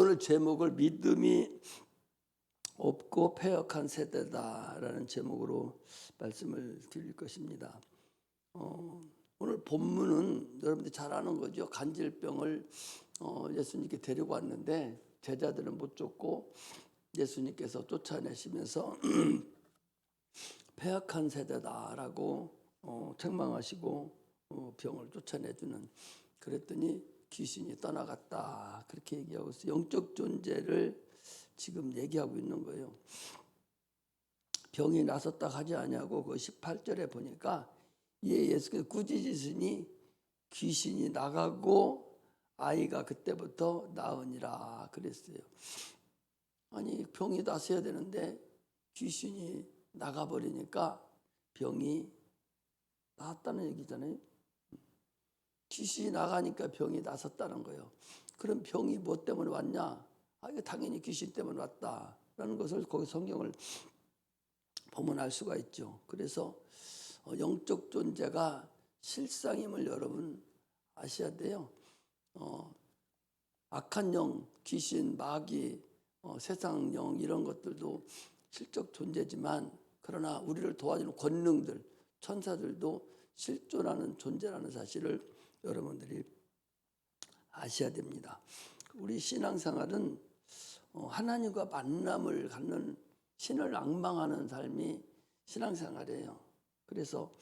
오늘 제목을 믿음이 없고 패역한 세대다라는 제목으로 말씀을 드릴 것입니다. 오늘 본문은 여러분들이 잘 아는 거죠. 간질병을 예수님께 데리고 왔는데 제자들은 못 쫓고 예수님께서 쫓아내시면서 패역한 세대다라고 책망하시고 병을 쫓아내주는, 그랬더니 귀신이 떠나갔다 그렇게 얘기하고 있어요. 영적 존재를 지금 얘기하고 있는 거예요. 병이 나섰다 하지 아니하고 그 18절에 보니까 예수께서 꾸짖으시니 귀신이 나가고 아이가 그때부터 나으니라 그랬어요. 아니, 병이 나서야 되는데 귀신이 나가버리니까 병이 나았다는 얘기잖아요. 귀신이 나가니까 병이 나섰다는 거예요. 그럼 병이 뭐 때문에 왔냐? 이거 당연히 귀신 때문에 왔다라는 것을 거기 성경을 보면 알 수가 있죠. 그래서 영적 존재가 실상임을 여러분 아셔야 돼요. 악한 영, 귀신, 마귀, 세상 영 이런 것들도 실적 존재지만, 그러나 우리를 도와주는 권능들, 천사들도 실존하는 존재라는 사실을 여러분들이 아셔야 됩니다. 우리 신앙생활은 하나님과 만남을 갖는, 신을 앙망하는 삶이 신앙생활이에요. 그래서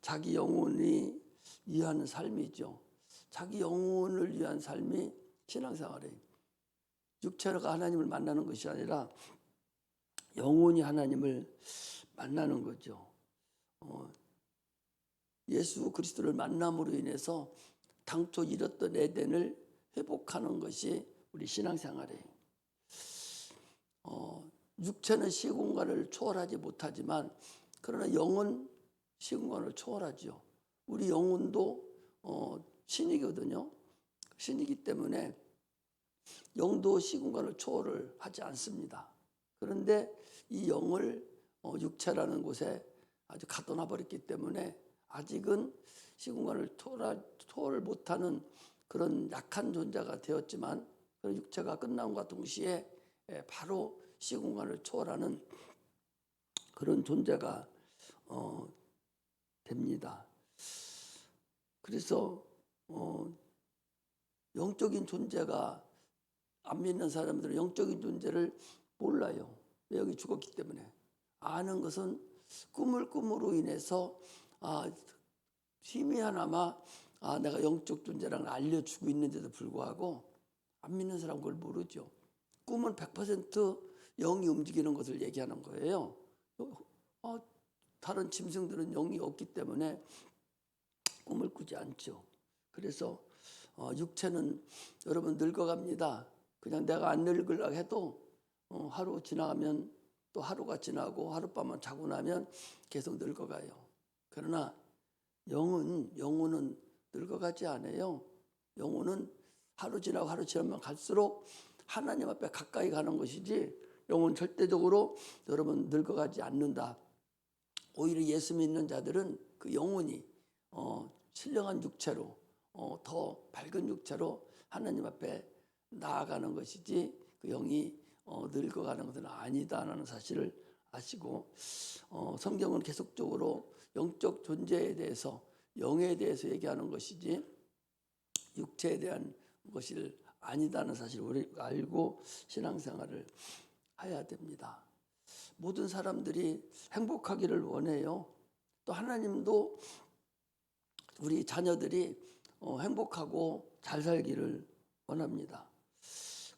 자기 영혼이 위한 삶이죠. 자기 영혼을 위한 삶이 신앙생활이에요. 육체가 하나님을 만나는 것이 아니라 영혼이 하나님을 만나는 거죠. 예수 그리스도를 만남으로 인해서 당초 잃었던 에덴을 회복하는 것이 우리 신앙생활이에요. 육체는 시공간을 초월하지 못하지만 그러나 영은 시공간을 초월하죠. 우리 영혼도 신이거든요. 신이기 때문에 영도 시공간을 초월을 하지 않습니다. 그런데 이 영을 육체라는 곳에 아주 가둬놔 버렸기 때문에 아직은 시공간을 초월 못하는 그런 약한 존재가 되었지만, 그 육체가 끝남과 동시에 바로 시공간을 초월하는 그런 존재가 됩니다. 그래서 영적인 존재가 안 믿는 사람들은 영적인 존재를 몰라요. 왜? 여기 죽었기 때문에. 아는 것은 꿈으로 인해서 희미하나마 내가 영적 존재라는 걸 알려주고 있는데도 불구하고 안 믿는 사람은 그걸 모르죠. 꿈은 100% 영이 움직이는 것을 얘기하는 거예요. 다른 짐승들은 영이 없기 때문에 꿈을 꾸지 않죠. 그래서 육체는 여러분 늙어갑니다. 그냥 내가 안 늙으려고 해도 하루 지나가면 또 하루가 지나고 하룻밤만 자고 나면 계속 늙어가요. 그러나 영혼은 늙어가지 않아요. 영혼은 하루 지나고 하루 지나면 갈수록 하나님 앞에 가까이 가는 것이지, 영혼은 절대적으로 여러분 늙어가지 않는다. 오히려 예수 믿는 자들은 그 영혼이 신령한 육체로, 더 밝은 육체로 하나님 앞에 나아가는 것이지, 그 영이 늙어가는 것은 아니다라는 사실을 아시고, 성경은 계속적으로 영적 존재에 대해서, 영에 대해서 얘기하는 것이지 육체에 대한 것이 아니다는 사실을 우리가 알고 신앙생활을 해야 됩니다. 모든 사람들이 행복하기를 원해요. 또 하나님도 우리 자녀들이 행복하고 잘 살기를 원합니다.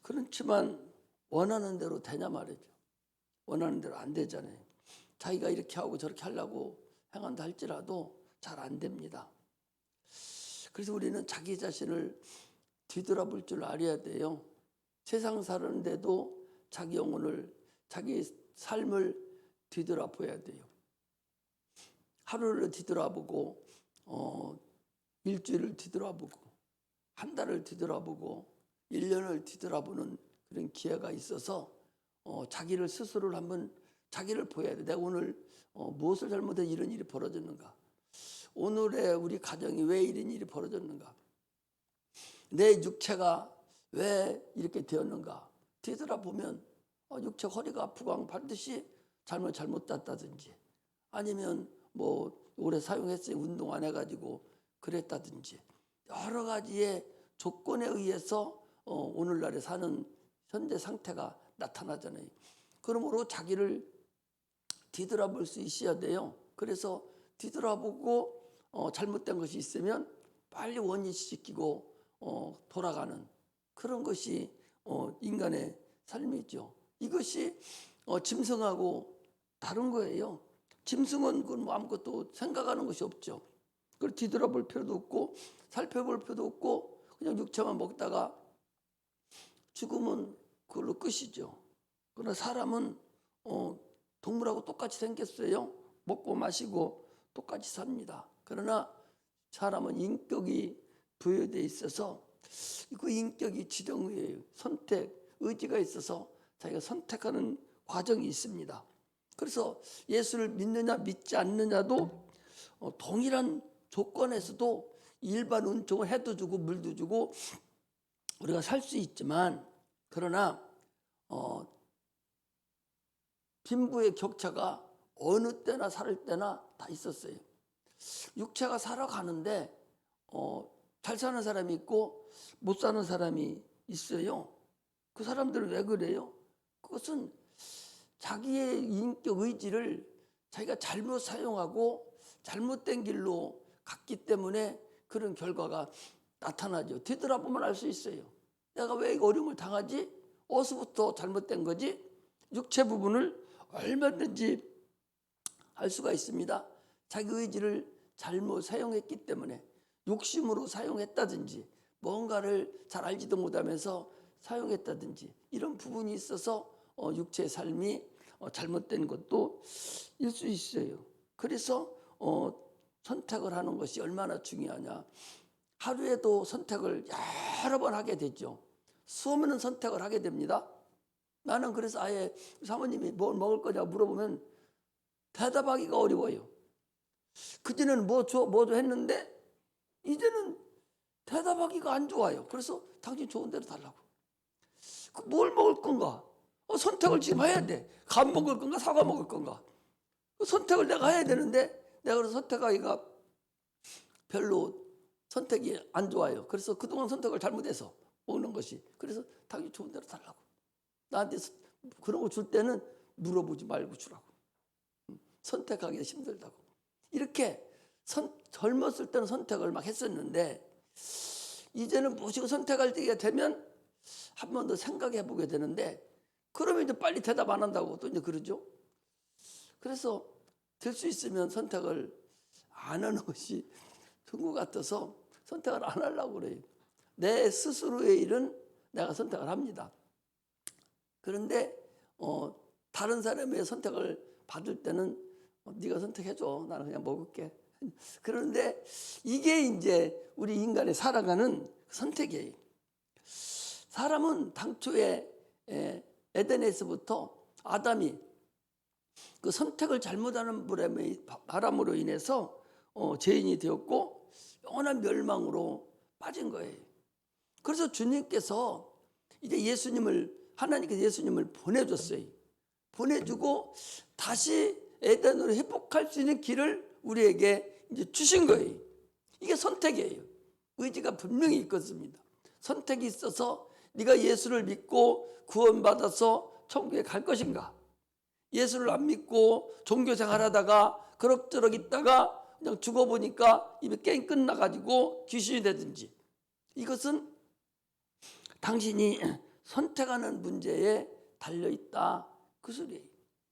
그렇지만 원하는 대로 되냐 말이죠. 원하는 대로 안 되잖아요. 자기가 이렇게 하고 저렇게 하려고 행한다 할지라도 잘 안 됩니다. 그래서 우리는 자기 자신을 뒤돌아볼 줄 알아야 돼요. 세상 사는데도 자기 영혼을, 자기 삶을 뒤돌아봐야 돼요. 하루를 뒤돌아보고 일주일을 뒤돌아보고 한 달을 뒤돌아보고 1년을 뒤돌아보는 그런 기회가 있어서 자기를 스스로를 한번 자기를 보여야 돼. 내가 오늘 무엇을 잘못해 이런 일이 벌어졌는가? 오늘의 우리 가정이 왜 이런 일이 벌어졌는가? 내 육체가 왜 이렇게 되었는가? 뒤돌아보면 육체 허리가 아프고 반드시 잘못 땄다든지 아니면 뭐 오래 사용했으니 운동 안 해가지고 그랬다든지 여러 가지의 조건에 의해서 오늘날에 사는 현재 상태가 나타나잖아요. 그러므로 자기를 뒤돌아볼 수 있어야 돼요. 그래서 뒤돌아보고 잘못된 것이 있으면 빨리 원위시키고 돌아가는 그런 것이 인간의 삶이죠. 이것이 짐승하고 다른 거예요. 짐승은 뭐 아무것도 생각하는 것이 없죠. 그걸 뒤돌아볼 필요도 없고 살펴볼 필요도 없고 그냥 육체만 먹다가 죽으면 그걸로 끝이죠. 그러나 사람은 동물하고 똑같이 생겼어요. 먹고 마시고 똑같이 삽니다. 그러나 사람은 인격이 부여되어 있어서 그 인격이 지정의예요. 선택, 의지가 있어서 자기가 선택하는 과정이 있습니다. 그래서 예수를 믿느냐 믿지 않느냐도 동일한 조건에서도 일반 은총을 해도 주고 물도 주고 우리가 살 수 있지만 그러나 빈부의 격차가 어느 때나 살 때나 다 있었어요. 육체가 살아가는데 잘 사는 사람이 있고 못 사는 사람이 있어요. 그 사람들은 왜 그래요? 그것은 자기의 인격 의지를 자기가 잘못 사용하고 잘못된 길로 갔기 때문에 그런 결과가 나타나죠. 뒤돌아보면 알 수 있어요. 내가 왜 어려움을 당하지? 어디서부터 잘못된 거지? 육체 부분을 얼마든지 알 수가 있습니다. 자기 의지를 잘못 사용했기 때문에 욕심으로 사용했다든지 뭔가를 잘 알지도 못하면서 사용했다든지 이런 부분이 있어서 육체의 삶이 잘못된 것도 일 수 있어요. 그래서 선택을 하는 것이 얼마나 중요하냐. 하루에도 선택을 여러 번 하게 되죠. 수없는 선택을 하게 됩니다. 나는 그래서 아예 사모님이 뭘 먹을 거냐고 물어보면 대답하기가 어려워요. 그전에는 뭐 줘 했는데 이제는 대답하기가 안 좋아요. 그래서 당신 좋은 대로 달라고. 뭘 먹을 건가? 선택을 지금 해야 돼. 감 먹을 건가 사과 먹을 건가? 선택을 내가 해야 되는데 내가 그래서 선택하기가 별로 선택이 안 좋아요. 그래서 그동안 선택을 잘못해서 먹는 것이. 그래서 당신 좋은 대로 달라고. 나한테 그런 거 줄 때는 물어보지 말고 주라고. 선택하기가 힘들다고. 이렇게 젊었을 때는 선택을 막 했었는데 이제는 무엇이고 선택할 때가 되면 한 번 더 생각해 보게 되는데 그러면 이제 빨리 대답 안 한다고 또 이제 그러죠. 그래서 될 수 있으면 선택을 안 하는 것이 좋은 것 같아서 선택을 안 하려고 그래요. 내 스스로의 일은 내가 선택을 합니다. 그런데 다른 사람의 선택을 받을 때는 네가 선택해줘. 나는 그냥 먹을게. 그런데 이게 이제 우리 인간의 살아가는 선택이에요. 사람은 당초에 에덴에서부터 아담이 그 선택을 잘못하는 바람으로 인해서 죄인이 되었고 영원한 멸망으로 빠진 거예요. 그래서 주님께서 이제 하나님께서 예수님을 보내줬어요. 보내주고 다시 에덴으로 회복할 수 있는 길을 우리에게 이제 주신 거예요. 이게 선택이에요. 의지가 분명히 있겠습니다. 선택이 있어서 네가 예수를 믿고 구원받아서 천국에 갈 것인가? 예수를 안 믿고 종교생활하다가 그럭저럭 있다가 그냥 죽어보니까 입에 게임 끝나가지고 귀신이 되든지 이것은 당신이 선택하는 문제에 달려있다 그 소리예요.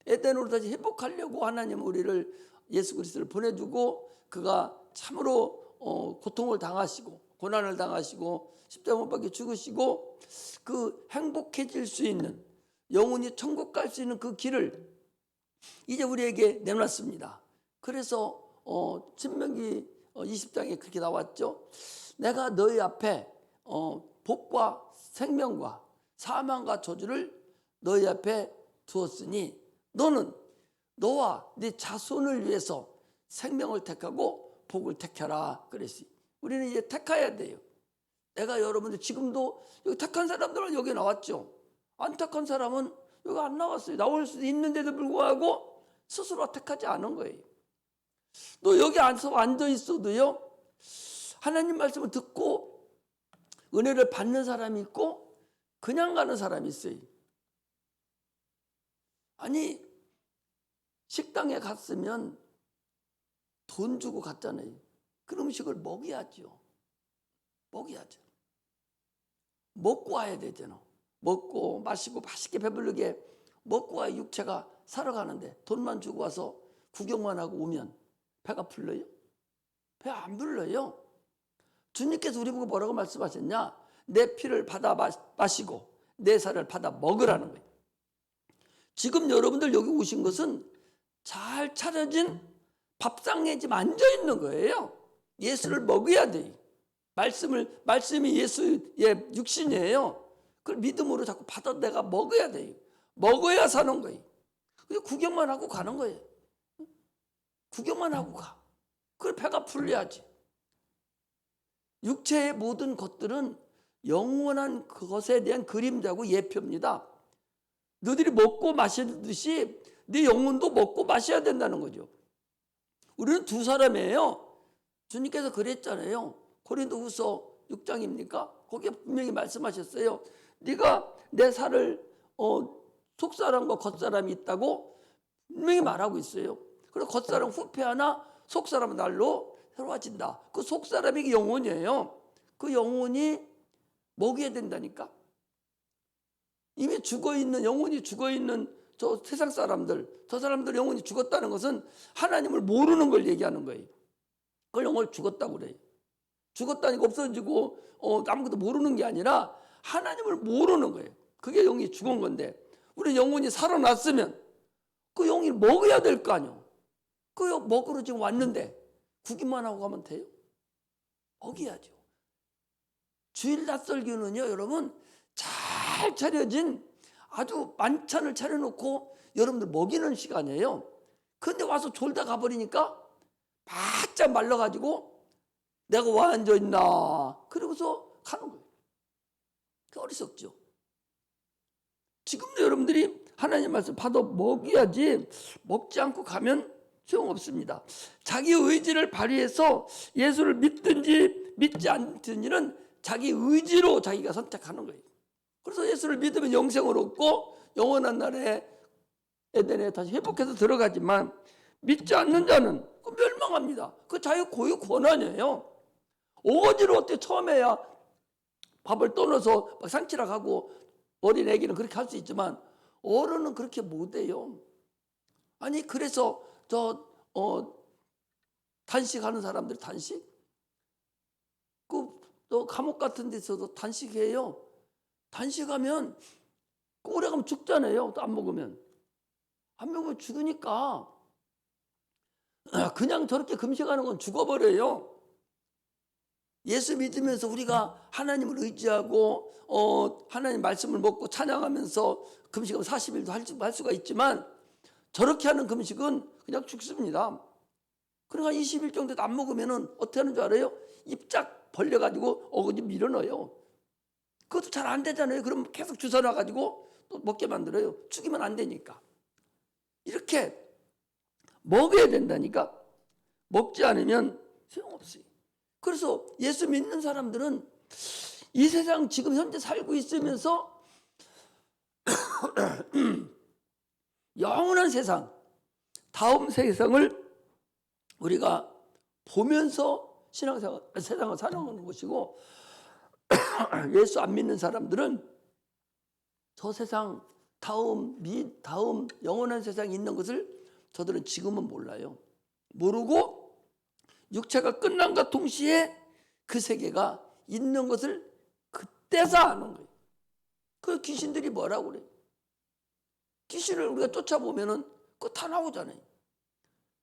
에덴으로 다시 회복하려고 하나님은 우리를 예수 그리스도를 보내주고 그가 참으로 고통을 당하시고 고난을 당하시고 십자가 못 박혀 죽으시고 그 행복해질 수 있는 영원히 천국 갈 수 있는 그 길을 이제 우리에게 내놨습니다. 그래서 신명기 20장에 그렇게 나왔죠. 내가 너희 앞에 복과 생명과 사망과 저주를 너희 앞에 두었으니 너는 너와 네 자손을 위해서 생명을 택하고 복을 택하라 그랬어요. 우리는 이제 택해야 돼요. 내가 여러분들 지금도 여기 택한 사람들은 여기 나왔죠. 안택한 사람은 여기 안 나왔어요. 나올 수도 있는데도 불구하고 스스로 택하지 않은 거예요. 또 여기 앉아 있어도요, 하나님 말씀을 듣고 은혜를 받는 사람이 있고 그냥 가는 사람이 있어요. 아니, 식당에 갔으면 돈 주고 갔잖아요. 그 음식을 먹여야죠. 먹여야죠. 먹고 와야 되잖아. 먹고 마시고 맛있게 배부르게 먹고 와야 육체가 살아가는데 돈만 주고 와서 구경만 하고 오면 배가 불러요? 배 안 불러요. 주님께서 우리 보고 뭐라고 말씀하셨냐? 내 피를 받아 마시고 내 살을 받아 먹으라는 거예요. 지금 여러분들 여기 오신 것은 잘 차려진 밥상에 지금 앉아 있는 거예요. 예수를 먹어야 돼요. 말씀이 예수의 육신이에요. 그걸 믿음으로 자꾸 받아 내가 먹어야 돼요. 먹어야 사는 거예요. 그냥 구경만 하고 가는 거예요. 구경만 하고 가. 그걸 배가 불려야지. 육체의 모든 것들은 영원한 그것에 대한 그림자고 예표입니다. 너희들이 먹고 마시듯이 네 영혼도 먹고 마셔야 된다는 거죠. 우리는 두 사람이에요. 주님께서 그랬잖아요. 고린도후서 6장입니까? 거기에 분명히 말씀하셨어요. 네가 내 살을 속사람과 겉사람이 있다고 분명히 말하고 있어요. 그리고 겉사람 후패하나 속사람은 날로 새로워진다. 그 속사람이 영혼이에요. 그 영혼이 먹여야 된다니까. 이미 죽어있는 영혼이 죽어있는 저 세상 사람들, 저 사람들 영혼이 죽었다는 것은 하나님을 모르는 걸 얘기하는 거예요. 그 영혼을 죽었다고 그래요. 죽었다니까 없어지고 아무것도 모르는 게 아니라 하나님을 모르는 거예요. 그게 영이 죽은 건데 우리 영혼이 살아났으면 그 영이 먹어야 될 거 아니에요. 그 먹으러 지금 왔는데 구기만 하고 가면 돼요? 먹여야죠. 주일 낯설기는요, 여러분 잘 차려진 아주 만찬을 차려놓고 여러분들 먹이는 시간이에요. 그런데 와서 졸다 가버리니까 바짝 말라가지고 내가 와 앉아있나 그러고서 가는 거예요. 그 어리석죠. 지금도 여러분들이 하나님 말씀 받아 먹여야지 먹지 않고 가면 소용없습니다. 자기 의지를 발휘해서 예수를 믿든지 믿지 않든지는 자기 의지로 자기가 선택하는 거예요. 그래서 예수를 믿으면 영생을 얻고 영원한 날에 에덴에 다시 회복해서 들어가지만 믿지 않는 자는 멸망합니다. 그 자유 고유 권한이에요. 오거지로 어때 처음에야 밥을 떠넣어서 막 상치락 하고 어린 애기는 그렇게 할 수 있지만 어른은 그렇게 못해요. 아니 그래서 단식하는 사람들 단식? 또 감옥 같은 데서도 단식해요. 단식하면 오래 가면 죽잖아요. 또 안 먹으면 죽으니까 그냥 저렇게 금식하는 건 죽어버려요. 예수 믿으면서 우리가 하나님을 의지하고 하나님 말씀을 먹고 찬양하면서 금식하면 40일도 할 수가 있지만 저렇게 하는 금식은 그냥 죽습니다. 그러니까 20일 정도도 안 먹으면 어떻게 하는 줄 알아요? 입 쫙 벌려가지고 어거지 밀어넣어요. 그것도 잘 안 되잖아요. 그럼 계속 주워 놔가지고 또 먹게 만들어요. 죽이면 안 되니까. 이렇게 먹어야 된다니까. 먹지 않으면 소용없어요. 그래서 예수 믿는 사람들은 이 세상 지금 현재 살고 있으면서 영원한 세상, 다음 세상을 우리가 보면서 세상을 살아가는 것이고 예수 안 믿는 사람들은 저 세상 다음 영원한 세상이 있는 것을 저들은 지금은 몰라요. 모르고 육체가 끝난과 동시에 그 세계가 있는 것을 그때서 아는 거예요. 그 귀신들이 뭐라고 그래요? 귀신을 우리가 쫓아보면은 그거 다 나오잖아요.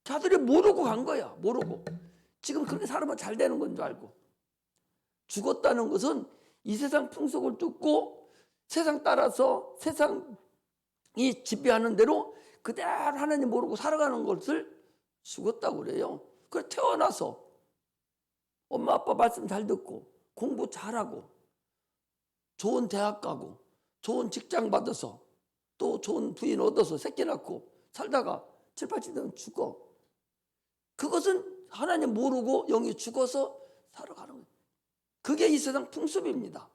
자들이 모르고 간 거야. 모르고. 지금 그렇게 살아면 잘 되는 건 줄 알고. 죽었다는 것은 이 세상 풍속을 쫓고 세상 따라서 세상이 지배하는 대로 그대로 하나님 모르고 살아가는 것을 죽었다고 그래요. 그래 태어나서 엄마 아빠 말씀 잘 듣고 공부 잘하고 좋은 대학 가고 좋은 직장 받아서 또 좋은 부인 얻어서 새끼 낳고 살다가 7, 80 되면 죽어. 그것은 하나님 모르고 영이 죽어서 살아가는 거예요. 그게 이 세상 풍습입니다.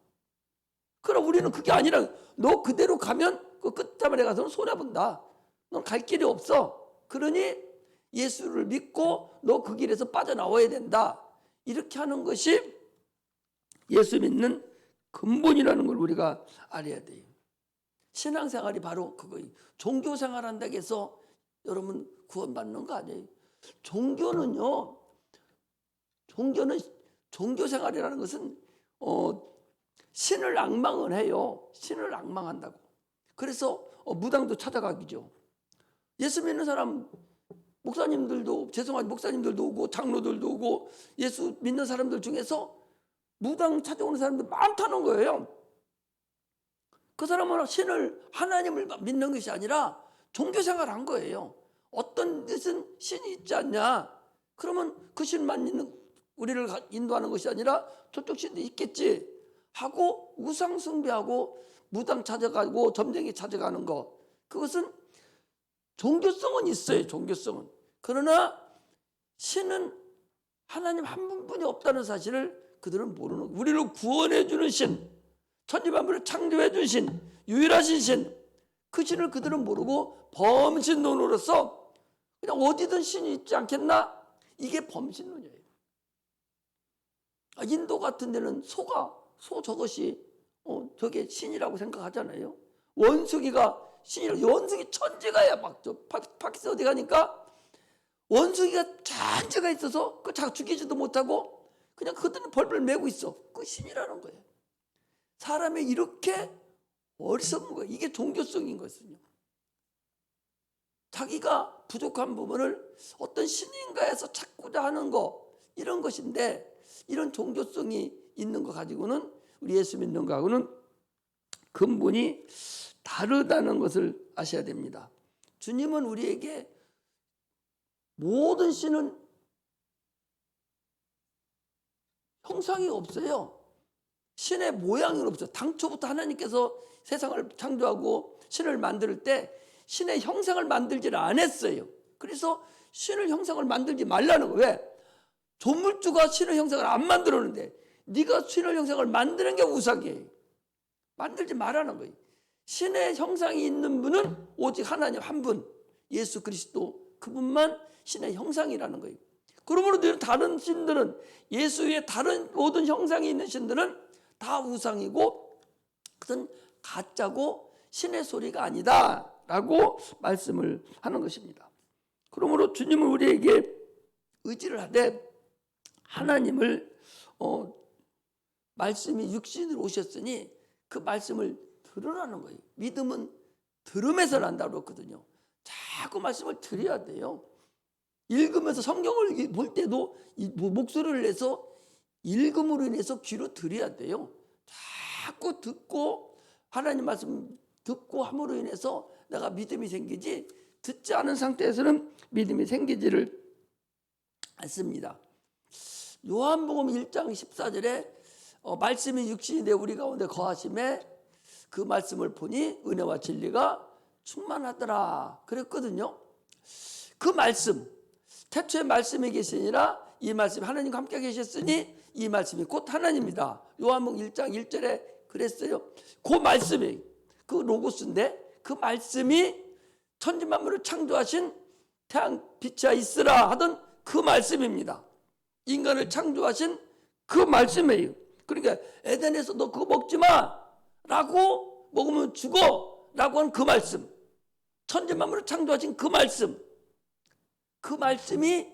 그럼 우리는 그게 아니라 너 그대로 가면 그 끝자말에 가서는 손해본다. 넌 갈 길이 없어. 그러니 예수를 믿고 너 그 길에서 빠져나와야 된다. 이렇게 하는 것이 예수 믿는 근본이라는 걸 우리가 알아야 돼요. 신앙생활이 바로 그거예요. 종교생활 한다고 해서 여러분 구원받는 거 아니에요. 종교는 종교생활이라는 것은 신을 앙망을 해요. 신을 앙망한다고. 그래서 무당도 찾아가기죠. 예수 믿는 사람 목사님들도 목사님들도 오고 장로들도 오고 예수 믿는 사람들 중에서 무당 찾아오는 사람들 많다는 거예요. 그 사람은 하나님을 믿는 것이 아니라 종교생활을 한 거예요. 어떤 뜻은 신이 있지 않냐? 그러면 그 신만 있는 우리를 인도하는 것이 아니라 저쪽 신도 있겠지 하고 우상 숭배하고 무당 찾아가고 점쟁이 찾아가는 거, 그것은 종교성은 있어요. 종교성은. 그러나 신은 하나님 한 분뿐이 없다는 사실을 그들은 모르는 거예요. 우리를 구원해 주는 신, 천지만물을 창조해 준 신, 유일하신 신, 그 신을 그들은 모르고 범신론으로서 그냥 어디든 신이 있지 않겠나? 이게 범신론이에요. 인도 같은 데는 소 저것이 저게 신이라고 생각하잖아요. 원숭이가 신이라고. 원숭이 천재가야. 막 저 파키스탄 어디 가니까 원숭이가 천재가 있어서 그 자꾸 죽이지도 못하고 그냥 그들은 벌벌 매고 있어. 그 신이라는 거예요. 사람이 이렇게 어리석은 거예요. 이게 종교성인 것은요. 자기가 부족한 부분을 어떤 신인가에서 찾고자 하는 거, 이런 것인데, 이런 종교성이 있는 거 가지고는 우리 예수 믿는 거하고는 근본이 다르다는 것을 아셔야 됩니다. 주님은 우리에게 모든 신은 형상이 없어요. 신의 모양이 없어요. 당초부터 하나님께서 세상을 창조하고 신을 만들 때 신의 형상을 만들지를 않았어요. 그래서 신의 형상을 만들지 말라는 거예요. 왜? 조물주가 신의 형상을 안 만들었는데 네가 신의 형상을 만드는 게 우상이에요. 만들지 말라는 거예요. 신의 형상이 있는 분은 오직 하나님 한 분, 예수 그리스도, 그분만 신의 형상이라는 거예요. 그러므로 다른 신들은, 예수 외에 다른 모든 형상이 있는 신들은 다 우상이고 그것은 가짜고 신의 소리가 아니다 라고 말씀을 하는 것입니다. 그러므로 주님은 우리에게 의지를 하되 하나님을 말씀이 육신으로 오셨으니 그 말씀을 들으라는 거예요. 믿음은 들음에서 난다고 그랬거든요. 자꾸 말씀을 들어야 돼요. 읽으면서 성경을 볼 때도 목소리를 내서 읽음으로 인해서 귀로 들어야 돼요. 자꾸 듣고 하나님 말씀 듣고 함으로 인해서 내가 믿음이 생기지, 듣지 않은 상태에서는 믿음이 생기지를 않습니다. 요한복음 1장 14절에 말씀이 육신이 되 우리 가운데 거하심에 그 말씀을 보니 은혜와 진리가 충만하더라 그랬거든요. 그 말씀, 태초에 말씀이 계시니라 이 말씀이 하나님과 함께 계셨으니 이 말씀이 곧 하나님이다. 요한복음 1장 1절에 그랬어요. 그 말씀이, 그 로고스인데 그 말씀이 천지만물을 창조하신 태양 빛이야 있으라 하던 그 말씀입니다. 인간을 창조하신 그 말씀이에요. 그러니까 에덴에서 너 그거 먹지 마 라고, 먹으면 죽어 라고 한 그 말씀, 천지만물을 창조하신 그 말씀, 그 말씀이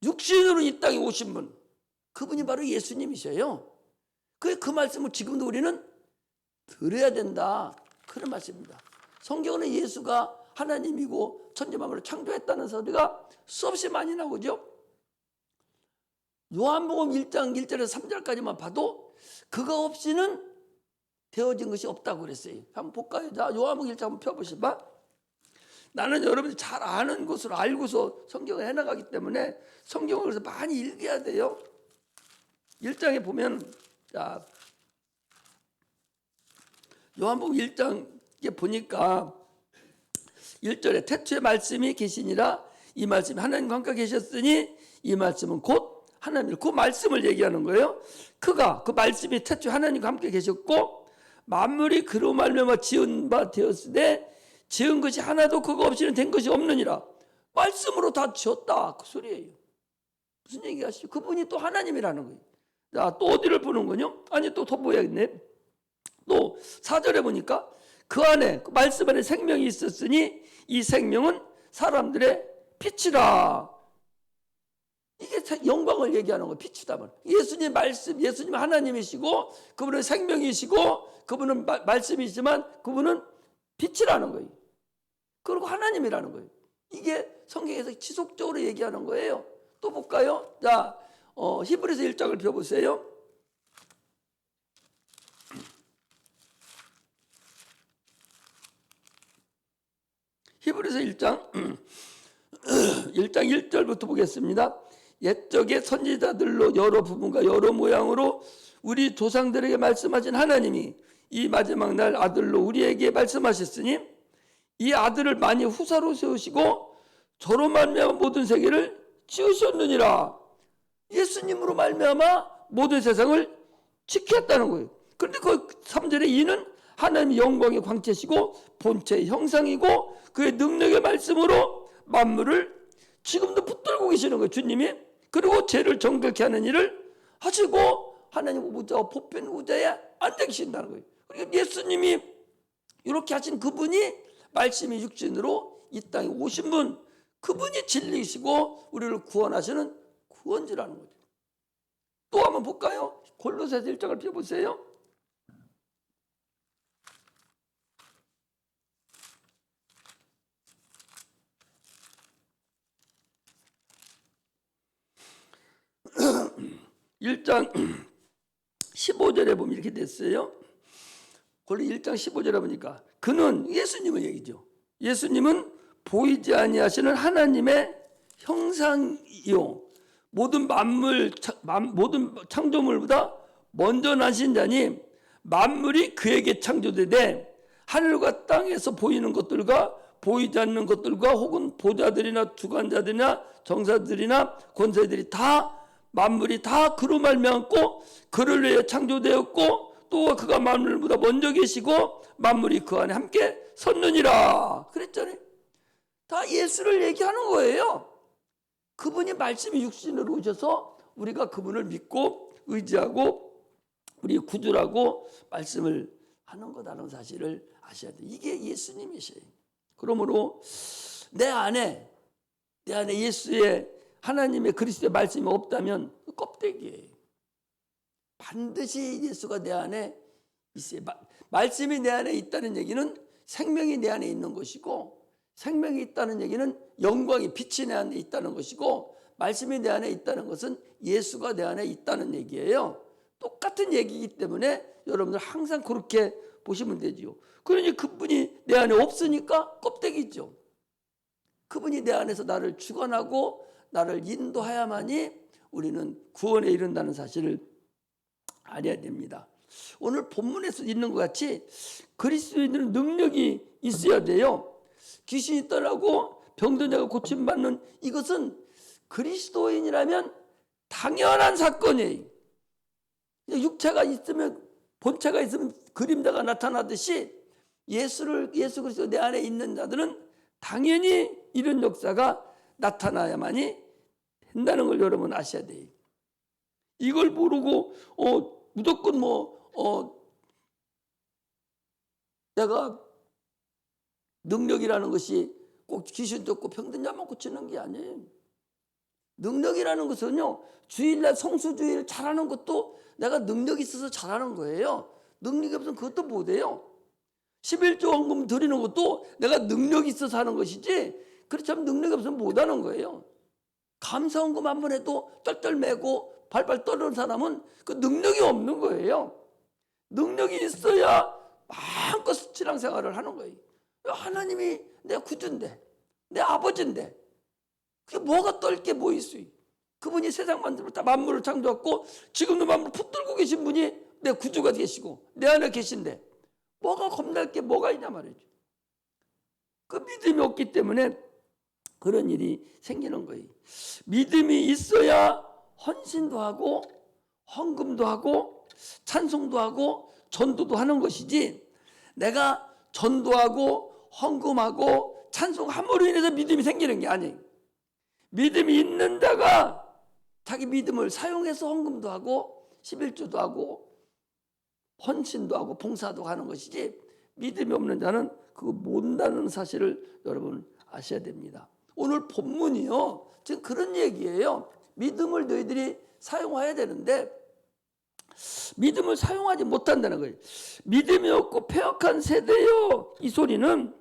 육신으로 이 땅에 오신 분, 그분이 바로 예수님이셔요. 그 말씀을 지금도 우리는 들어야 된다, 그런 말씀입니다. 성경은 예수가 하나님이고 천지만물을 창조했다는 소리가 수없이 많이 나오죠. 요한복음 1장 1절에서 3절까지만 봐도 그거 없이는 되어진 것이 없다고 그랬어요. 한번 볼까요? 자, 요한복음 1장 한번 펴보시봐. 나는 여러분이 잘 아는 것으로 알고서 성경을 해나가기 때문에 성경을 그래서 많이 읽어야 돼요. 1장에 보면, 자, 요한복음 1장에 보니까 1절에 태초에 말씀이 계시니라 이 말씀이 하나님과 함께 계셨으니 이 말씀은 곧 하나님, 그 말씀을 얘기하는 거예요. 그가, 그 말씀이 태초에 하나님과 함께 계셨고 만물이 그로 말미암아 지은 바 되었으되 지은 것이 하나도 그거 없이는 된 것이 없느니라. 말씀으로 다 지었다 그 소리예요. 무슨 얘기하시죠? 그분이 또 하나님이라는 거예요. 자, 또 어디를 보는 거냐? 아니 또 보야겠네. 또 4절에 보니까 그 안에 그 말씀 안에 생명이 있었으니 이 생명은 사람들의 빛이라. 이게 영광을 얘기하는 거예요. 빛이다. 예수님 말씀, 예수님 하나님이시고 그분은 생명이시고 그분은 말씀이지만 그분은 빛이라는 거예요. 그리고 하나님이라는 거예요. 이게 성경에서 지속적으로 얘기하는 거예요. 또 볼까요? 자, 히브리서 1장을 펴보세요. 히브리서 1장 1절부터 보겠습니다. 옛적의 선지자들로 여러 부분과 여러 모양으로 우리 조상들에게 말씀하신 하나님이 이 마지막 날 아들로 우리에게 말씀하셨으니 이 아들을 만일 후사로 세우시고 저로 말미암아 모든 세계를 지으셨느니라. 예수님으로 말미암아 모든 세상을 지켰다는 거예요. 그런데 그 3절에 이는 하나님의 영광의 광채시고 본체의 형상이고 그의 능력의 말씀으로 만물을 지금도 붙들고 계시는 거예요. 주님이. 그리고 죄를 정결케 하는 일을 하시고 하나님 우자와 보편 우자에 앉아 계신다는 거예요. 그러니까 예수님이 이렇게 하신 그분이 말씀이 육신으로 이 땅에 오신 분, 그분이 진리이시고 우리를 구원하시는 구원주라는 거죠. 또 한번 볼까요? 골로새서 1장을 펴보세요. (1장) 15절에 보면 이렇게 됐어요. 골로 1장 15절에 보니까 그는 예수님을 얘기죠. 예수님은 보이지 아니하시는 하나님의 형상이요 모든 모든 창조물보다 먼저 나신 자니 만물이 그에게 창조되되 하늘과 땅에서 보이는 것들과 보이지 않는 것들과 혹은 보좌들이나 주관자들이나 정사들이나 권세들이 다 만물이 다 그로 말미암고 그를 위해 창조되었고 또 그가 만물보다 먼저 계시고 만물이 그 안에 함께 섰느니라 그랬잖아요. 다 예수를 얘기하는 거예요. 그분이 말씀이 육신으로 오셔서 우리가 그분을 믿고 의지하고 우리 구주라고 말씀을 하는 거다라는 사실을 아셔야 돼요. 이게 예수님이셔요. 그러므로 내 안에 예수의 하나님의 그리스도의 말씀이 없다면 껍데기예요. 반드시 예수가 내 안에 있어요. 말씀이 내 안에 있다는 얘기는 생명이 내 안에 있는 것이고 생명이 있다는 얘기는 영광이 빛이 내 안에 있다는 것이고 말씀이 내 안에 있다는 것은 예수가 내 안에 있다는 얘기예요. 똑같은 얘기이기 때문에 여러분들 항상 그렇게 보시면 되지요. 그러니 그분이 내 안에 없으니까 껍데기죠. 그분이 내 안에서 나를 주관하고 나를 인도해야만이 우리는 구원에 이른다는 사실을 알아야 됩니다. 오늘 본문에서 있는 것 같이 그리스도인들은 능력이 있어야 돼요. 귀신이 떠나고 병든 자가 고침받는 이것은 그리스도인이라면 당연한 사건이에요. 육체가 있으면 본체가 있으면 그림자가 나타나듯이 예수 그리스도 내 안에 있는 자들은 당연히 이런 역사가 나타나야만이 된다는 걸 여러분 아셔야 돼요. 이걸 모르고 무조건 내가 능력이라는 것이 꼭 귀신 쫓고 병든 자만 고치는 게 아니에요. 능력이라는 것은요, 주일날 성수주의를 잘하는 것도 내가 능력이 있어서 잘하는 거예요. 능력이 없으면 그것도 못해요. 11조 헌금 드리는 것도 내가 능력이 있어서 하는 것이지 그렇지 않으면 능력이 없으면 못하는 거예요. 감사헌금 한 번 해도 쩔쩔매고 발발 떠는 사람은 그 능력이 없는 거예요. 능력이 있어야 마음껏 신앙생활을 하는 거예요. 하나님이 내 구주인데 내 아버지인데 그게 뭐가 떨 게 뭐 있어요. 그분이 세상 만들었다 만물을 창조했고 지금도 만물을 붙들고 계신 분이 내 구주가 계시고 내 안에 계신데 뭐가 겁날 게 뭐가 있냐 말이죠. 그 믿음이 없기 때문에 그런 일이 생기는 거예요. 믿음이 있어야 헌신도 하고 헌금도 하고 찬송도 하고 전도도 하는 것이지, 내가 전도하고 헌금하고 찬송함으로 인해서 믿음이 생기는 게 아니에요. 믿음이 있는 자가 자기 믿음을 사용해서 헌금도 하고 11조도 하고 헌신도 하고 봉사도 하는 것이지, 믿음이 없는 자는 그거 못한다는 사실을 여러분 아셔야 됩니다. 오늘 본문이요, 지금 그런 얘기예요. 믿음을 너희들이 사용해야 되는데 믿음을 사용하지 못한다는 거예요. 믿음이 없고 패역한 세대요, 이 소리는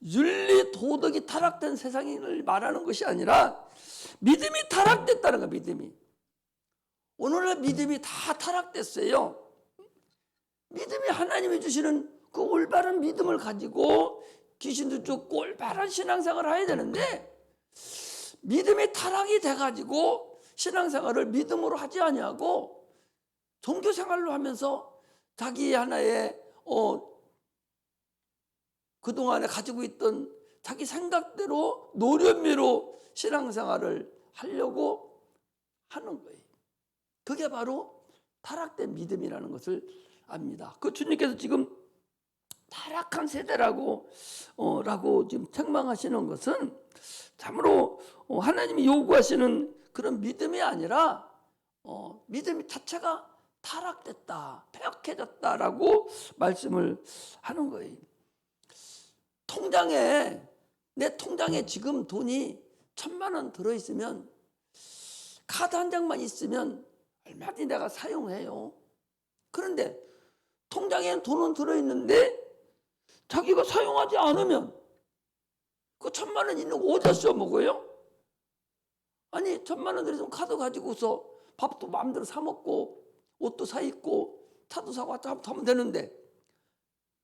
윤리 도덕이 타락된 세상을 말하는 것이 아니라 믿음이 타락됐다는 거예요. 믿음이 오늘날 믿음이 다 타락됐어요. 믿음이 하나님이 주시는 그 올바른 믿음을 가지고 귀신도 쫓고 올바른 신앙생활을 해야 되는데, 믿음이 타락이 돼가지고 신앙생활을 믿음으로 하지 아니하고 종교생활로 하면서 자기 하나의 그동안에 가지고 있던 자기 생각대로 노련미로 신앙생활을 하려고 하는 거예요. 그게 바로 타락된 믿음이라는 것을 압니다. 그 주님께서 지금 타락한 세대라고 지금 책망하시는 것은 참으로 하나님이 요구하시는 그런 믿음이 아니라 믿음 자체가 타락됐다, 패역해졌다라고 말씀을 하는 거예요. 내 통장에 지금 돈이 1,000만 원 들어있으면, 카드 한 장만 있으면 얼마든지 내가 사용해요. 그런데 통장에 돈은 들어있는데 자기가 사용하지 않으면 그 1,000만 원 있는 거 어디다 써먹어요? 아니 1,000만 원 들어있으면 카드 가지고서 밥도 마음대로 사 먹고 옷도 사 입고 차도 사고 왔다 하면 되는데,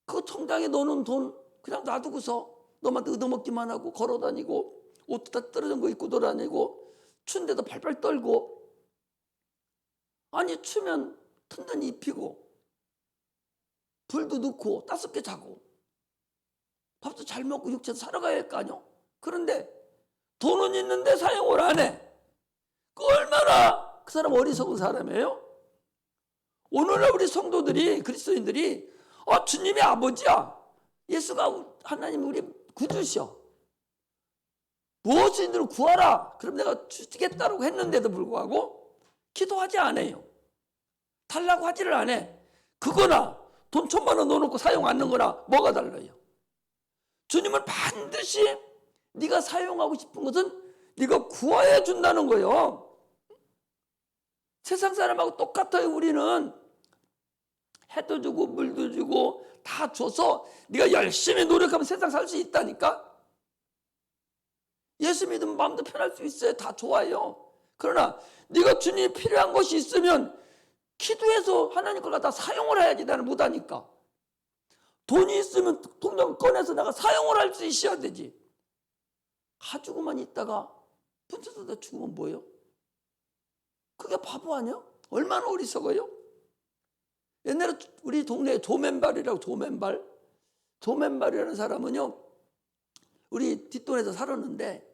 그 통장에 넣는 돈 그냥 놔두고서 너만 얻어먹기만 하고 걸어다니고 옷도 다 떨어진 거 입고 돌아다니고 추운데도 팔팔 떨고, 아니 추면 튼튼히 입히고 불도 넣고 따숩게 자고 밥도 잘 먹고 육체도 살아가야 할 거 아니요. 그런데 돈은 있는데 사용을 안 해. 그 얼마나 그 사람 어리석은 사람이에요. 오늘날 우리 성도들이, 그리스도인들이 주님이 아버지야, 예수가 하나님 우리 구주셔, 무엇이든지 구하라, 그럼 내가 주겠다라고 했는데도 불구하고 기도하지 않아요. 달라고 하지를 않아. 그거나 돈 1,000만 원 넣어놓고 사용 안 하는 거나 뭐가 달라요? 주님은 반드시 네가 사용하고 싶은 것은 네가 구하여 준다는 거예요. 세상 사람하고 똑같아요. 우리는 해도 주고 물도 주고 다 줘서 네가 열심히 노력하면 세상 살 수 있다니까. 예수 믿으면 마음도 편할 수 있어요. 다 좋아요. 그러나 네가 주님이 필요한 것이 있으면 기도해서 하나님 걸 갖다 사용을 해야지. 나는 못하니까. 돈이 있으면 통장 꺼내서 내가 사용을 할 수 있어야 되지. 가지고만 있다가 분쳐서 죽으면 뭐예요? 그게 바보 아니야? 얼마나 어리석어요? 옛날에 우리 동네에 조맨발이라고, 조맨발이라는 사람은요, 우리 뒷동네에서 살았는데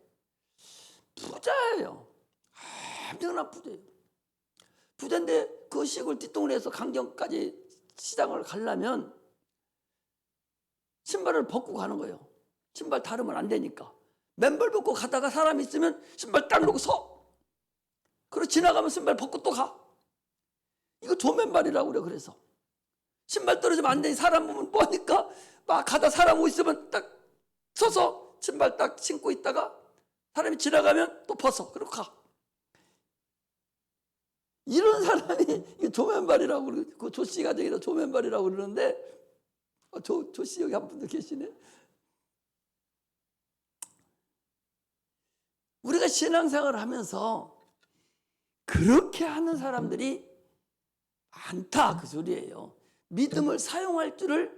부자예요. 엄청난 부자예요. 부자인데 그 시골 뒷동네에서 강경까지 시장을 가려면 신발을 벗고 가는 거예요. 신발 다르면 안 되니까. 맨발 벗고 가다가 사람이 있으면 신발 딱 놓고 서. 그리고 지나가면 신발 벗고 또 가. 이거 조맨발이라고 그래. 그래서 신발 떨어지면 안 되니 사람 보면 뭐하니까 막 가다 사람 오고 있으면 딱 서서 신발 딱 신고 있다가 사람이 지나가면 또 벗어. 그리고 가. 이런 사람이 조맨발이라고 그러고, 그 조씨 가정이라 조맨발이라고 그러는데, 조씨 여기 한 분도 계시네. 우리가 신앙생활을 하면서 그렇게 하는 사람들이 많다, 그 소리예요. 믿음을 사용할 줄을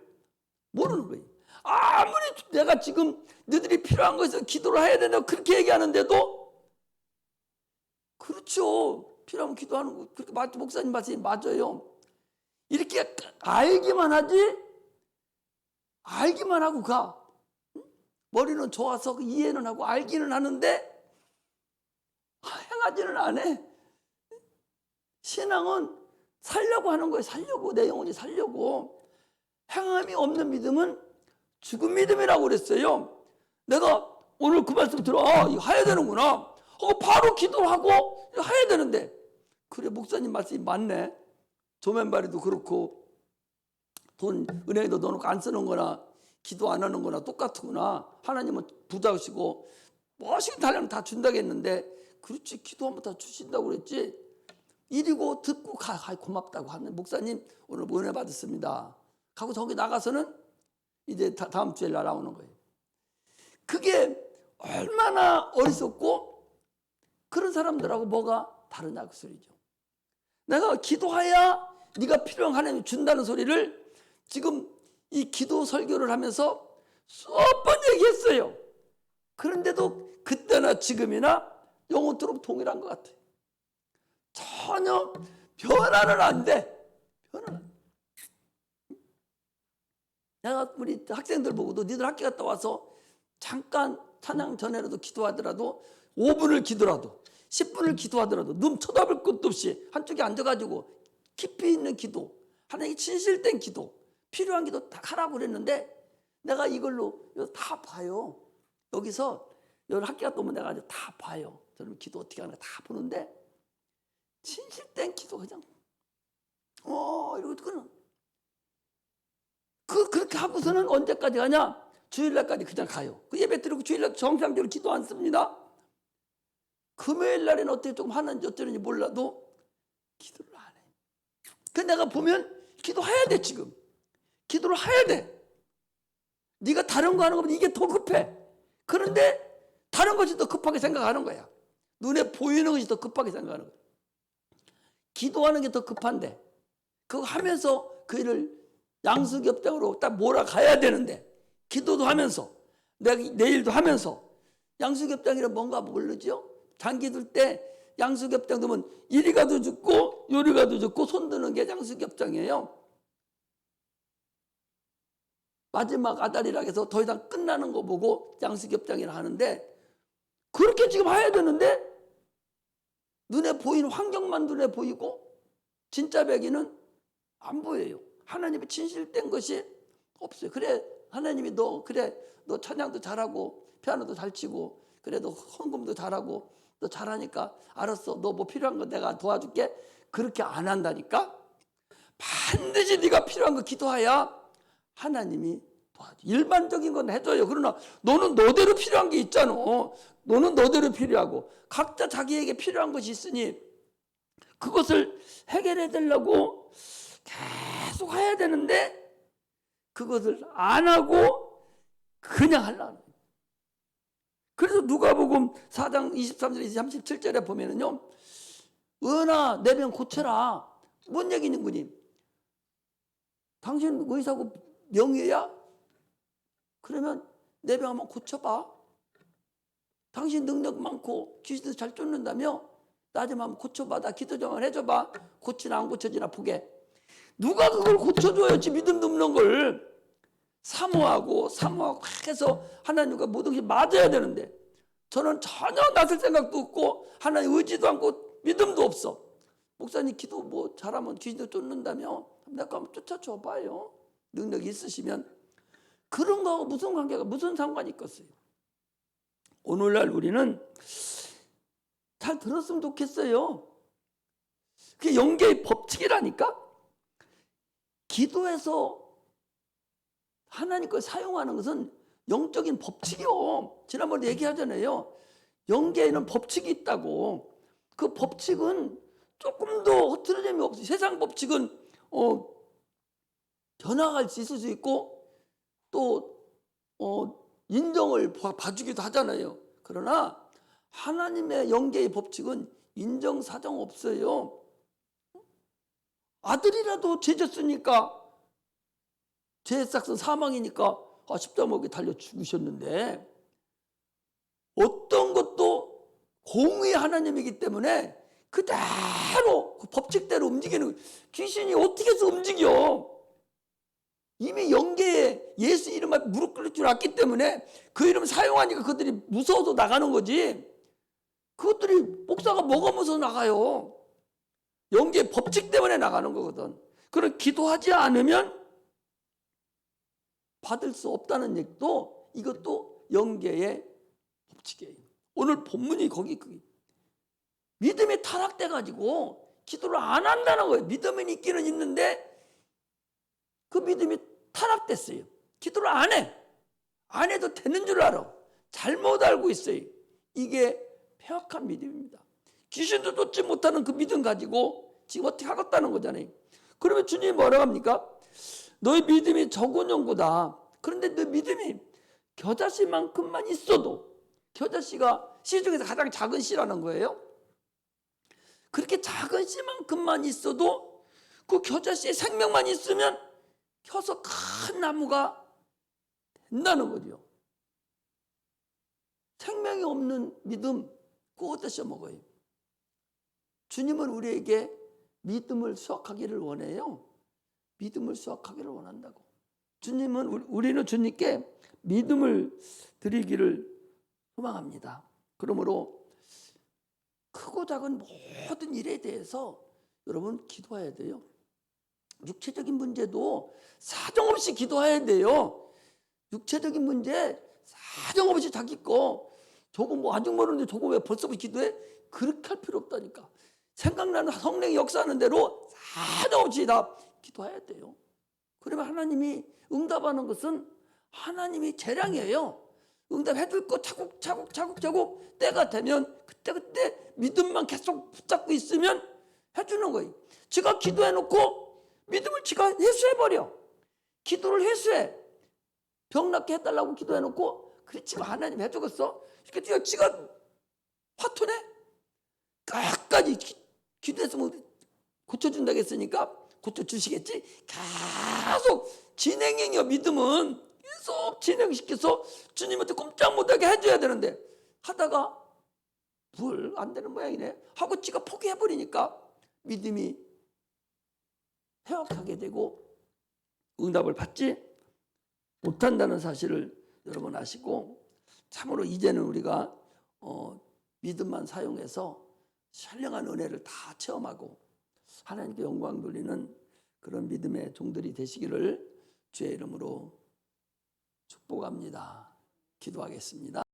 모르는 거예요. 아무리 내가 지금 너희들이 필요한 것에서 기도를 해야 된다고 그렇게 얘기하는데도, 그렇죠, 필요하면 기도하는 거, 그렇게 목사님 말씀이 맞아요. 이렇게 알기만 하지 알기만 하고 가. 머리는 좋아서 이해는 하고 알기는 하는데 행하지는 않아. 신앙은 살려고 하는 거예요. 살려고, 내 영혼이 살려고. 행함이 없는 믿음은 죽은 믿음이라고 그랬어요. 내가 오늘 그 말씀 들어, 이거 해야 되는구나. 바로 기도하고 이거 해야 되는데, 그래, 목사님 말씀이 맞네. 조면발이도 그렇고 돈 은행에도 넣어놓고 안 쓰는 거나 기도 안 하는 거나 똑같구나. 하나님은 부자시고 무엇이든 달라면 다 준다고 했는데, 그렇지, 기도하면 다 주신다고 그랬지. 이리고 듣고 가, 고맙다고 하는 목사님 오늘 은혜 받았습니다 하고 저기 나가서는 이제 다음 주에 날아오는 거예요. 그게 얼마나 어리석고 그런 사람들하고 뭐가 다르냐 그 소리죠. 내가 기도해야 네가 필요한 하나님이 준다는 소리를 지금 이 기도 설교를 하면서 수업 번 얘기했어요. 그런데도 그때나 지금이나 영혼처럼 동일한 것 같아요. 전혀 변화는 안 돼. 변화는 안 돼. 내가 우리 학생들 보고도 니들 학교 갔다 와서 잠깐 찬양 전에라도 기도하더라도 5분을 기도라도 10분을 기도하더라도 눈 쳐다볼 것도 없이 한쪽에 앉아가지고 깊이 있는 기도, 하나님께 진실된 기도, 필요한 기도 다 하라고 그랬는데, 내가 이걸로 다 봐요. 여기서 여기 학교 갔다 오면 내가 다 봐요. 저는 기도 어떻게 하는가 다 보는데, 진실된 기도 그냥 이러고 그렇게 하고서는 언제까지 가냐? 주일날까지 그냥 가요. 그 예배 드리고 주일날 정상적으로 기도 안 씁니다. 금요일 날에는 어떻게 조금 하는지 어쩌는지 몰라도 기도를 안 해. 그 내가 보면 기도해야 돼. 지금 기도를 해야 돼. 네가 다른 거 하는 거면 이게 더 급해. 그런데 다른 것이 더 급하게 생각하는 거야. 눈에 보이는 것이 더 급하게 생각하는 거야. 기도하는 게 더 급한데 그거 하면서 그 일을 양수겹장으로 딱 몰아가야 되는데, 기도도 하면서 내일도 하면서 양수겹장이란 뭔가 모르죠? 장기 들 때 양수겹장 두면 이리가도 죽고 요리가도 죽고 손 드는 게 양수겹장이에요. 마지막 아다리락 해서 더 이상 끝나는 거 보고 양수겹장이라 하는데, 그렇게 지금 해야 되는데 눈에 보이는 환경만 눈에 보이고 진짜 배기는 안 보여요. 하나님의 진실된 것이 없어요. 그래, 하나님이 너 찬양도 잘하고 피아노도 잘 치고 그래, 너 헌금도 잘하고 너 잘하니까 알았어, 너 뭐 필요한 거 내가 도와줄게. 그렇게 안 한다니까. 반드시 네가 필요한 거 기도해야 하나님이 도와줘. 일반적인 건 해줘요. 그러나 너는 너대로 필요한 게 있잖아. 너는 너대로 필요하고 각자 자기에게 필요한 것이 있으니 그것을 해결해 달라고 계속 해야 되는데, 그것을 안 하고 그냥 하려는. 그래서 누가복음 4장 23절 37절에 보면은요, 은하 내 병 고쳐라. 뭔 얘기는 거니? 당신 의사고 명의야? 그러면 내 병 한번 고쳐봐. 당신 능력 많고 귀신도 잘 쫓는다며? 나 좀 한번 고쳐봐. 나 기도 좀 해줘봐. 고치나 안 고쳐지나 보게. 누가 그걸 고쳐줘야지 믿음도 없는 걸. 사모하고 해서 하나님과 모든 게 맞아야 되는데, 저는 전혀 나설 생각도 없고 하나님 의지도 않고 믿음도 없어. 목사님 기도 뭐 잘하면 귀신도 쫓는다며? 내가 한번 쫓아줘 봐요. 능력이 있으시면. 그런 거하고 무슨 관계가, 무슨 상관이 있겠어요? 오늘날 우리는 잘 들었으면 좋겠어요. 그게 영계의 법칙이라니까. 기도해서 하나님 걸 사용하는 것은 영적인 법칙이요. 지난번에 얘기하잖아요. 영계에는 법칙이 있다고. 그 법칙은 조금도 흐트러짐이 없어요. 세상 법칙은 변화할 수 있을 수 있고 또 인정을 봐주기도 하잖아요. 그러나 하나님의 영계의 법칙은 인정사정 없어요. 아들이라도 죄졌으니까, 죄 싹은 사망이니까 십자가에 달려 죽으셨는데, 어떤 것도 공의 하나님이기 때문에 그대로 그 법칙대로 움직이는, 귀신이 어떻게 해서 움직여? 이미 영계에 예수 이름 앞에 무릎 꿇을 줄 알기 때문에 그 이름 사용하니까 그들이 무서워서 나가는 거지. 그것들이 목사가 뭐가 무서워 나가요. 영계의 법칙 때문에 나가는 거거든. 그럼 기도하지 않으면 받을 수 없다는 얘기도 이것도 영계의 법칙이에요. 오늘 본문이 거기 믿음이 타락돼 가지고 기도를 안 한다는 거예요. 믿음은 있기는 있는데 그 믿음이 타락됐어요. 기도를 안 해. 안 해도 되는 줄 알아. 잘못 알고 있어요. 이게 폐역한 믿음입니다. 귀신도 쫓지 못하는 그 믿음 가지고 지금 어떻게 하겠다는 거잖아요. 그러면 주님이 뭐라고 합니까? 너의 믿음이 적은 연고다. 그런데 너 믿음이 겨자씨만큼만 있어도, 겨자씨가 씨 중에서 가장 작은 씨라는 거예요. 그렇게 작은 씨만큼만 있어도 그 겨자씨의 생명만 있으면 켜서 큰 나무가 된다는 거죠. 생명이 없는 믿음 그거 어디서 먹어요? 주님은 우리에게 믿음을 수확하기를 원해요. 믿음을 수확하기를 원한다고. 주님은 우리는 주님께 믿음을 드리기를 소망합니다. 그러므로 크고 작은 모든 일에 대해서 여러분 기도해야 돼요. 육체적인 문제도 사정없이 기도해야 돼요. 육체적인 문제 사정없이 자기 거 저거 뭐 아직 모르는데 저거 왜 벌써부터 기도해? 그렇게 할 필요 없다니까. 생각나는 성령이 역사하는 대로 사정없이 다 기도해야 돼요. 그러면 하나님이 응답하는 것은 하나님이 재량이에요. 응답해 줄 거 차곡차곡 때가 되면 그때 믿음만 계속 붙잡고 있으면 해주는 거예요. 지가 기도해놓고 믿음을 지가 회수해버려. 기도를 회수해. 병 낫게 해달라고 기도해놓고 그렇지만 하나님 해주겠어? 그러니까 지가 화투내? 끝까지 기도했으면 고쳐준다고 했으니까 고쳐주시겠지? 계속 진행형이야. 믿음은 계속 진행시켜서 주님한테 꼼짝 못하게 해줘야 되는데 하다가 뭘 안 되는 모양이네 하고 지가 포기해버리니까 믿음이 회복하게 되고 응답을 받지 못한다는 사실을 여러분 아시고, 참으로 이제는 우리가 믿음만 사용해서 신령한 은혜를 다 체험하고 하나님께 영광 돌리는 그런 믿음의 종들이 되시기를 주의 이름으로 축복합니다. 기도하겠습니다.